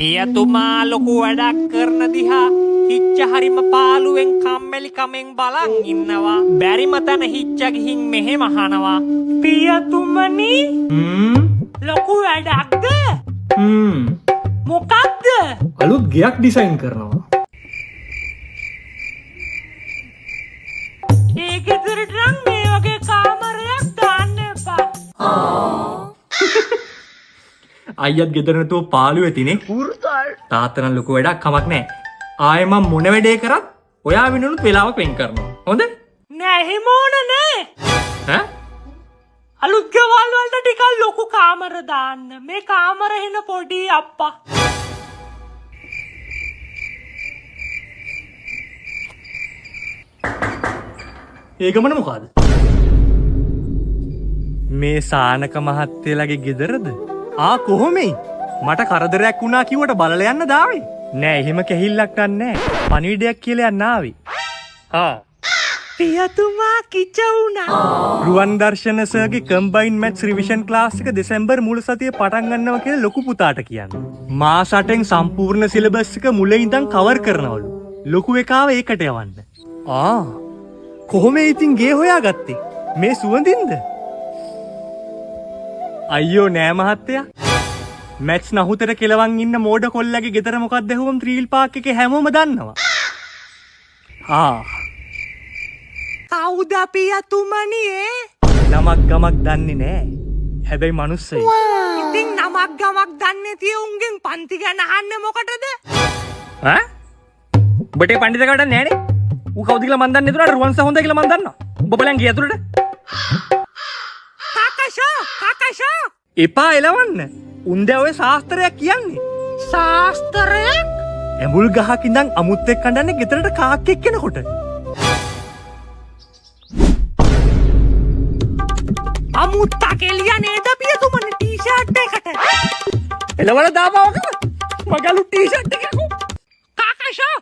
පියතුමා ලොකු වැඩක් කරන දිහා හිච්ච හරිම පාළුවෙන් කම්මැලි කමෙන් බලන් ඉන්නවා. බැරිම තැන හිච්ච ගිහින් මෙහෙම අහනවා. පියතුමනි ලොකු වැඩක්ද? මොකක්ද? අලුත් ගෙයක් ඩිසයින් කරනවා. ඒ ගෙදරට නම් මේ වගේ කාමරයක් දාන්න එපා. අයියත් ගෙදර නැතුව පාළුව ඇතිනේ. තාත්තා නම් ලොකු වැඩක් කමක් නැහැ. ආයෙ මම මොන වැඩේ කරත් ඔයා වෙනුනුත් වෙලාවක් වෙන් කරනවා. හොඳ? නෑ එහෙම ඕන නෑ. ඈ? අලුත් ගෙවල් වලට ටිකක් ලොකු කාමර දාන්න. මේ කාමර හින පොඩි අප්පා. ඒ ගමන මොකද්ද? මේ සානක මහත්තයලගේ ගෙදරද? කොහොමයි? මට කරදරයක් වුණා කිව්වට බලලා යන්න දාවේ. නෑ එහෙම කෙහිල්ලක් නෑ. පණිවිඩයක් කියලා යන්න ආවේ. පියතුමා කිච වුණා. රුවන් දර්ශන සර්ගේ කම්බයින් මැත්ස් රිවිෂන් ක්ලාස් එක දෙසැම්බර් මුල් සතියේ පටන් ගන්නවා කියලා ලොකු පුතාට කියන්නේ. මාස 8න් සම්පූර්ණ සිලබස් එක මුල ඉඳන් කවර් කරනවලු. ලොකු එකාව ඒකට යවන්න. කොහොම ඉතින් ගේ හොයාගත්තේ? මේ සුවඳින්ද? අයියෝ නෑ මහත්තයා. මැත්ස් නහුතර කෙලවන් ඉන්න මෝඩ කොල්ලගේ ගෙදර මොකක්ද ඇහුවම ත්‍රීල් පාක් එකේ හැමෝම දන්නවා. කවුද පියතුමනි ඒ? නමක් ගමක් දන්නේ නෑ. හැබැයි මනුස්සයි. ඉතින් නමක් ගමක් දන්නේ තිය උන්ගෙන් පන්ති ගැන අහන්නේ මොකටද? උඹට පඬිතුකට නෑනේ. ඌ කවුද කියලා මන් දන්නේ නේද? රුවන් සහ හොඳයි කියලා මන් දන්නවා. උඹ බලන් ගිය ඇතුළට. කාකෂා එපා එලවන්න. උන්ද ඔය ශාස්ත්‍රයක් කියන්නේ. ශාස්ත්‍රයක්? ඇඹුල් ගහක් ඉඳන් අමුත්තෙක් කඩන්නේ ගෙදරට කාක්කෙක් කෙනකොට. අමුත්තා කෙලිය නේද පියතුමනි ටී-ෂර්ට් එකට? එලවල දාපවක. මගලු ටී-ෂර්ට් එකක්. කාකෂා